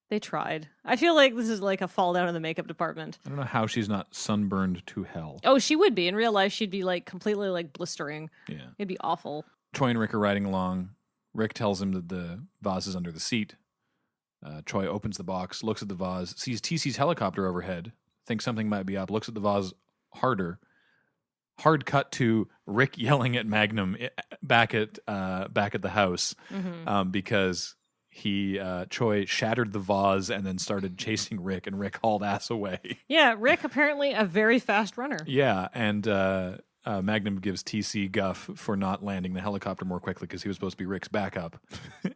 They tried. I feel like this is like a fall down in the makeup department. I don't know how she's not sunburned to hell. Oh, she would be. In real life, she'd be like completely like blistering. Yeah. It'd be awful. Choi and Rick are riding along. Rick tells him that the vase is under the seat. Choi opens the box, looks at the vase, sees TC's helicopter overhead, thinks something might be up, looks at the vase harder. Hard cut to Rick yelling at Magnum back at the house, because Choi shattered the vase and then started chasing Rick, and Rick hauled ass away. Yeah, Rick apparently a very fast runner. Yeah, and Magnum gives TC guff for not landing the helicopter more quickly because he was supposed to be Rick's backup.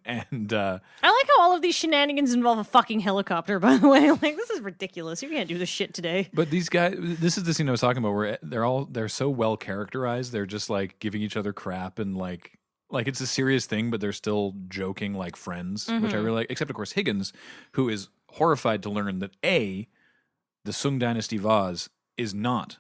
And I like how all of these shenanigans involve a fucking helicopter, by the way. Like, this is ridiculous. You can't do this shit today. But these guys, this is the scene I was talking about where they're so well characterized. They're just like giving each other crap and like Like, it's a serious thing, but they're still joking like friends, which I really like. Except, of course, Higgins, who is horrified to learn that A, the Sung Dynasty vase is not,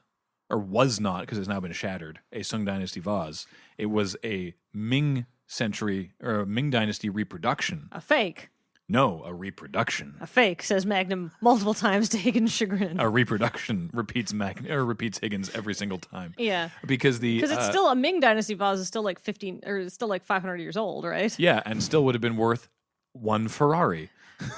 or was not, because it's now been shattered, a Sung Dynasty vase. It was a Ming century, or a Ming Dynasty reproduction. A fake. No, a reproduction. A fake, says Magnum multiple times to Higgins' chagrin. A reproduction, repeats Higgins every single time. Yeah. Because it's still a Ming Dynasty vase is still like 500 years old, right? Yeah, and still would have been worth one Ferrari.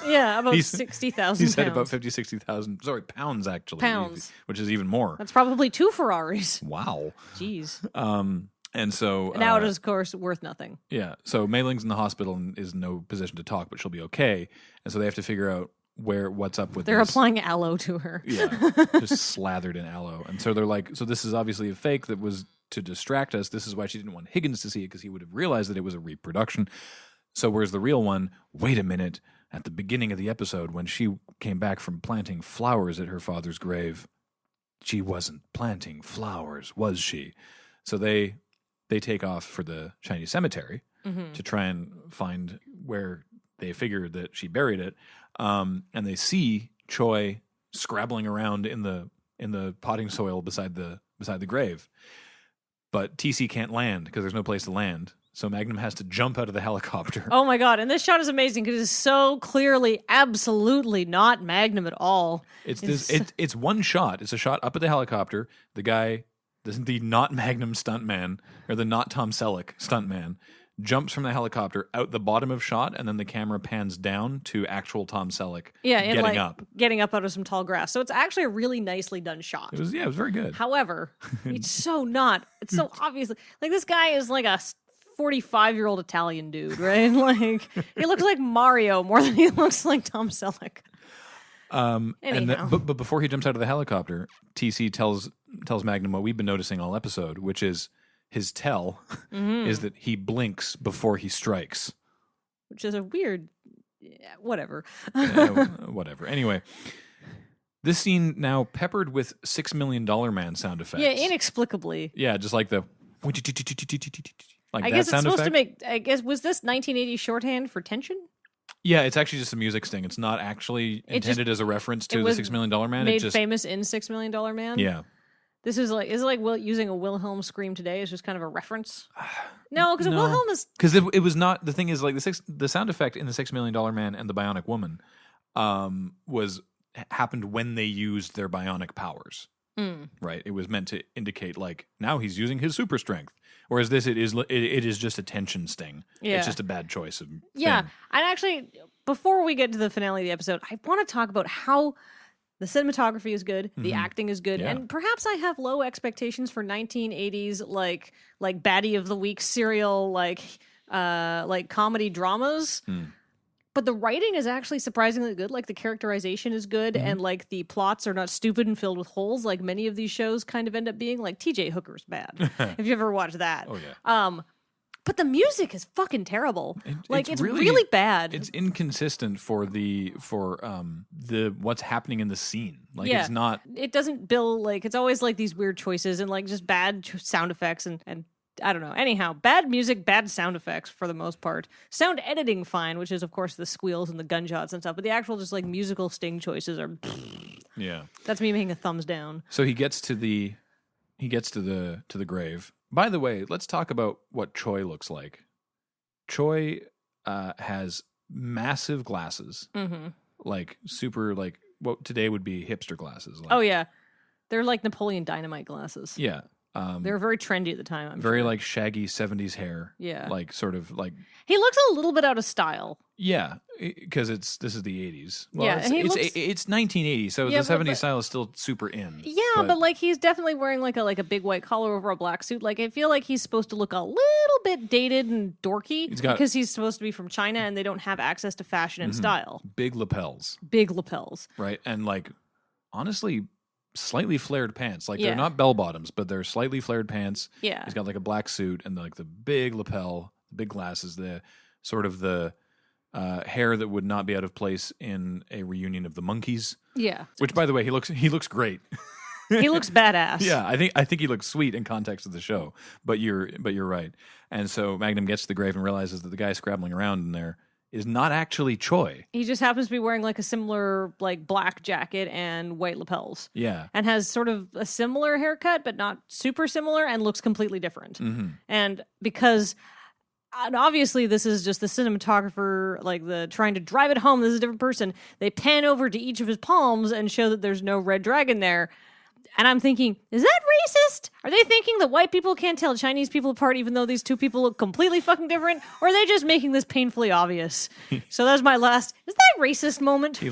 Yeah, about 60,000 He said about 50, 60,000, pounds actually. Pounds. Which is even more. That's probably 2 Ferraris. Wow. Jeez. And so... now it is, of course, worth nothing. Yeah, so Mei Ling's in the hospital and is in no position to talk, but she'll be okay. And so they have to figure out what's up with They're this. applying aloe to her. Yeah, just slathered in aloe. And so they're like, so this is obviously a fake that was to distract us. This is why she didn't want Higgins to see it, because he would have realized that it was a reproduction. So where's the real one? Wait a minute. At the beginning of the episode, when she came back from planting flowers at her father's grave, she wasn't planting flowers, was she? So they take off for the Chinese cemetery to try and find where they figured that she buried it. And they see Choi scrabbling around in the potting soil beside the grave. But TC can't land because there's no place to land. So Magnum has to jump out of the helicopter. Oh my God. And this shot is amazing because it is so clearly, absolutely not Magnum at all. It's one shot. It's a shot up at the helicopter. The guy, the not Magnum stuntman, or the not Tom Selleck stuntman, jumps from the helicopter out the bottom of shot, and then the camera pans down to actual Tom Selleck getting up out of some tall grass. So it's actually a really nicely done shot. It was very good. However, it's so obviously, like, this guy is like a 45-year-old Italian dude, right? Like, he looks like Mario more than he looks like Tom Selleck. But before he jumps out of the helicopter, TC tells Magnum what we've been noticing all episode, which is his tell is that he blinks before he strikes. Which is a weird... whatever. Whatever. Anyway, this scene now peppered with $6 Million Man sound effects. Yeah, inexplicably. Yeah, just like the... Like I that guess it's sound supposed effect. to make... was this 1980 shorthand for tension? Yeah, it's actually just a music sting. It's not actually intended as a reference to the $6 Million Man. Made famous in $6 Million Man? Yeah. This is like using a Wilhelm scream today is just kind of a reference. No, because Wilhelm is it was not. The thing is, like, the sound effect in the $6 Million Man and the Bionic Woman happened when they used their bionic powers. Right, it was meant to indicate, like, now he's using his super strength. Whereas this, it is just a tension sting. Yeah. It's just a bad choice of thing. Yeah, and actually, before we get to the finale of the episode, I want to talk about how the cinematography is good, the acting is good, and perhaps I have low expectations for 1980s like baddie of the week serial like comedy dramas. But the writing is actually surprisingly good. Like, the characterization is good, and like the plots are not stupid and filled with holes like many of these shows kind of end up being. Like, TJ Hooker's bad. If you ever watched that. Oh yeah. But the music is fucking terrible. It's really bad. It's inconsistent for the what's happening in the scene. Like, it's not. It doesn't bill, like, it's always like these weird choices and like just bad sound effects and I don't know. Anyhow, bad music, bad sound effects for the most part. Sound editing fine, which is of course the squeals and the gunshots and stuff. But the actual just like musical sting choices are. Yeah. That's me making a thumbs down. So he gets to the grave. By the way, let's talk about what Choi looks like. Choi has massive glasses, like super, like what today would be hipster glasses. Like, oh yeah, they're like Napoleon Dynamite glasses. Yeah. They were very trendy at the time. I'm very sure. like shaggy 70s hair. Yeah. Like sort of like. He looks a little bit out of style. Yeah, because this is the 80s. Well, yeah, it's 1980, so the 70s style is still super in. Yeah, but like he's definitely wearing like a big white collar over a black suit. Like, I feel like he's supposed to look a little bit dated and dorky because he's supposed to be from China and they don't have access to fashion and style. Big lapels. Right, and like honestly, slightly flared pants. Like, they're not bell bottoms, but they're slightly flared pants. Yeah, he's got like a black suit and like the big lapel, the big glasses, the sort of the hair that would not be out of place in a reunion of the Monkees. Yeah, which, by the way, he looks great. He looks badass. Yeah, I think he looks sweet in context of the show. But you're right. And so Magnum gets to the grave and realizes that the guy scrabbling around in there is not actually Choi. He just happens to be wearing like a similar like black jacket and white lapels. Yeah. And has sort of a similar haircut, but not super similar, and looks completely different. Mm-hmm. And because and obviously this is just the cinematographer like the trying to drive it home, this is a different person. They pan over to each of his palms and show that there's no red dragon there. And I'm thinking, is that racist? Are they thinking that white people can't tell Chinese people apart even though these two people look completely fucking different? Or are they just making this painfully obvious? So that's my last, is that racist moment? He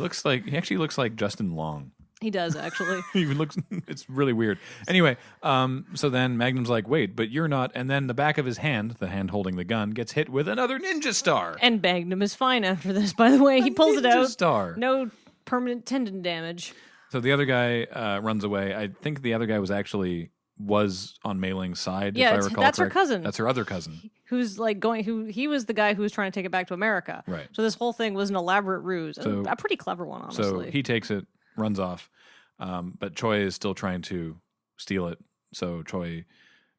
actually looks like Justin Long. He does, actually. He even looks, it's really weird. Anyway, so then Magnum's like, wait, but you're not. And then the back of his hand, the hand holding the gun, gets hit with another ninja star. And Magnum is fine after this, by the way. He pulls it out. Star. No permanent tendon damage. So the other guy runs away. I think the other guy was on Mei Ling's side, if I recall that's correct. her cousin. That's her other cousin. Who's like he was the guy who was trying to take it back to America. Right. So this whole thing was an elaborate ruse. So- A pretty clever one, honestly. So he takes it, runs off, but Choi is still trying to steal it. So Choi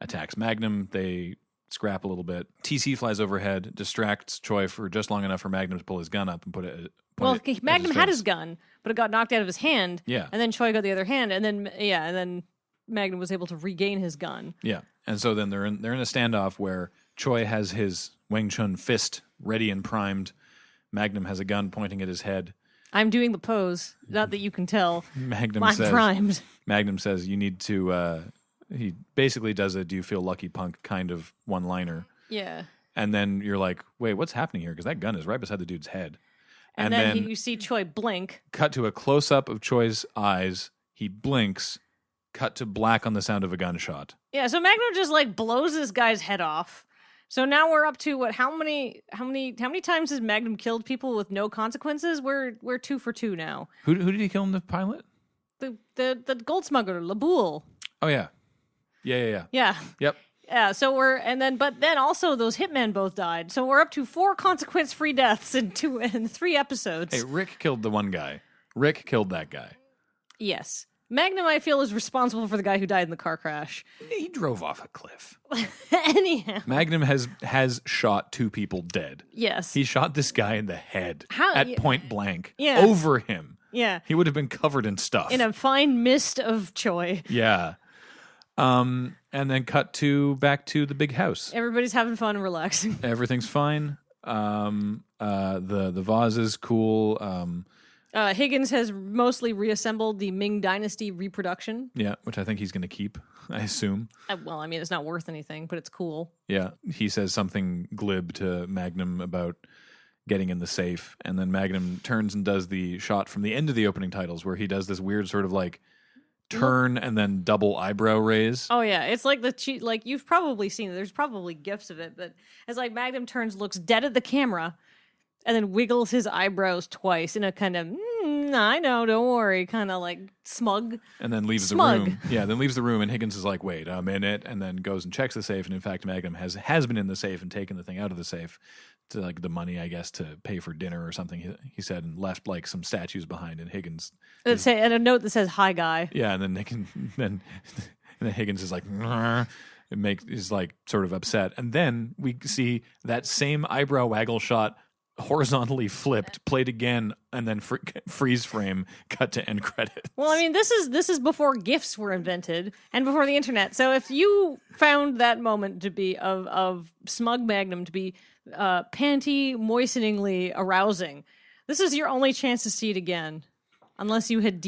attacks Magnum. They scrap a little bit. TC flies overhead, distracts Choi for just long enough for Magnum to pull his gun up and Magnum had his face. gun, but it got knocked out of his hand. Yeah. And then Choi got the other hand, and then Magnum was able to regain his gun. Yeah, and so then they're in a standoff where Choi has his Wing Chun fist ready and primed. Magnum has a gun pointing at his head. I'm doing the pose, not that you can tell. Magnum I'm says, primed. Magnum says, you need to. He basically does a "Do you feel lucky, punk?" kind of one-liner, Yeah. and then you're like, "Wait, what's happening here?" Because that gun is right beside the dude's head. And then you see Choi blink. Cut to a close-up of Choi's eyes. He blinks. Cut to black on the sound of a gunshot. Yeah, so Magnum just like blows this guy's head off. So now we're up to what? How many times has Magnum killed people with no consequences? We're 2 for 2 now. Who did he kill in the pilot? The gold smuggler, Laboul. Oh yeah. Yeah. Yeah. Yep. Yeah, so but then also those hitmen both died. So we're up to 4 consequence-free deaths in 3 episodes. Hey, Rick killed the one guy. Rick killed that guy. Yes. Magnum, I feel, is responsible for the guy who died in the car crash. He drove off a cliff. Anyhow. Magnum has shot 2 people dead. Yes. He shot this guy in the head at point blank. Yeah. Over him. Yeah. He would have been covered in stuff. In a fine mist of Choi. Yeah. And then cut back to the big house. Everybody's having fun and relaxing. Everything's fine. The vase is cool. Higgins has mostly reassembled the Ming Dynasty reproduction. Yeah, which I think he's going to keep, I assume. Well, I mean, it's not worth anything, but it's cool. Yeah, he says something glib to Magnum about getting in the safe, and then Magnum turns and does the shot from the end of the opening titles where he does this weird sort of like turn and then double eyebrow raise. Oh yeah, it's like like you've probably seen it. There's probably gifs of it, but it's like Magnum turns, looks dead at the camera, and then wiggles his eyebrows twice in a kind of I know, don't worry, kind of like smug. And then leaves the room. Yeah, then leaves the room, and Higgins is like, "Wait a minute," and then goes and checks the safe, and in fact, Magnum has been in the safe and taken the thing out of the safe to like the money, I guess, to pay for dinner or something. He said, and left like some statues behind. And Higgins and a note that says "Hi, guy." Yeah, and then Higgins is like, is like sort of upset, and then we see that same eyebrow waggle shot horizontally flipped, played again, and then freeze frame cut to end credits. Well, I mean, this is before GIFs were invented and before the internet. So if you found that moment to be of smug Magnum to be panty moisteningly arousing, this is your only chance to see it again, unless you had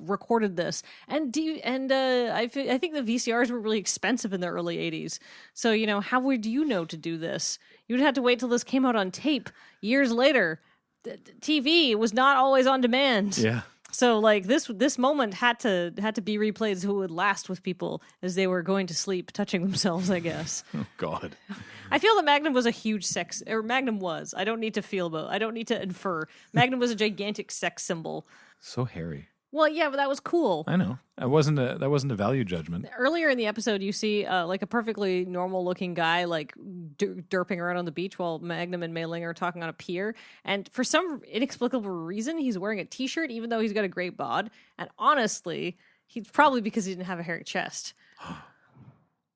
recorded this. I think the VCRs were really expensive in the early 80s. So, how would you know to do this? You'd have to wait till this came out on tape years later. TV was not always on demand. Yeah. So this moment had to be replayed so it would last with people as they were going to sleep, touching themselves, I guess. Oh God. I feel that Magnum was a huge Magnum was. I don't need to infer. Magnum was a gigantic sex symbol. So hairy. Well, yeah, but that was cool. I know. That wasn't a value judgment. Earlier in the episode, you see like a perfectly normal-looking guy like derping around on the beach while Magnum and Mei Ling are talking on a pier. And for some inexplicable reason, he's wearing a T-shirt, even though he's got a great bod. And honestly, He's probably because he didn't have a hairy chest.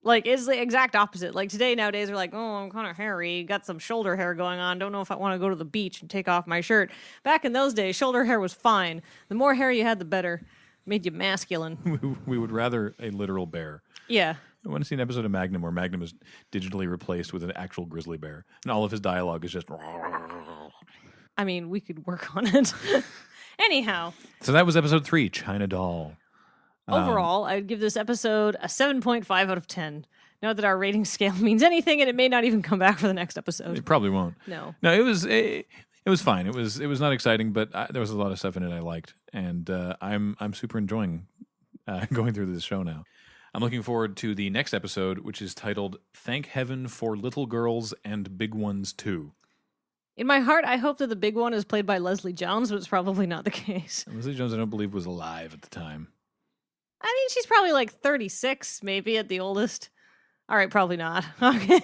Like, it's the exact opposite. Like, today, nowadays, we're like, oh, I'm kind of hairy. Got some shoulder hair going on. Don't know if I want to go to the beach and take off my shirt. Back in those days, shoulder hair was fine. The more hair you had, the better. Made you masculine. We would rather a literal bear. Yeah. I want to see an episode of Magnum where Magnum is digitally replaced with an actual grizzly bear. And all of his dialogue is just... I mean, we could work on it. Anyhow. So that was episode 3, China Doll. Overall, I'd give this episode a 7.5 out of 10. Not that our rating scale means anything, and it may not even come back for the next episode. It probably won't. No. No, it was fine. It was not exciting, but there was a lot of stuff in it I liked, and I'm super enjoying going through this show now. I'm looking forward to the next episode, which is titled "Thank Heaven for Little Girls and Big Ones Too." In my heart, I hope that the big one is played by Leslie Jones, but it's probably not the case. Leslie Jones, I don't believe, was alive at the time. I mean, she's probably like 36, maybe at the oldest. All right, probably not. Okay.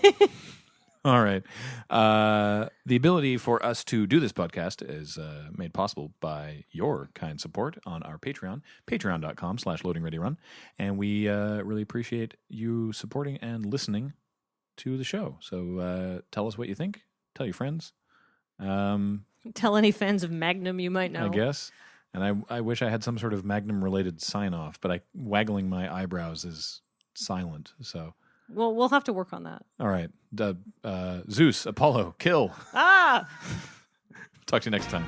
All right. The ability for us to do this podcast is made possible by your kind support on our Patreon, patreon.com/loadingreadyrun. And we really appreciate you supporting and listening to the show. So tell us what you think. Tell your friends. Tell any fans of Magnum you might know. I guess. And I wish I had some sort of Magnum-related sign-off, but waggling my eyebrows is silent, so... Well, we'll have to work on that. All right. Zeus, Apollo, kill. Ah! Talk to you next time.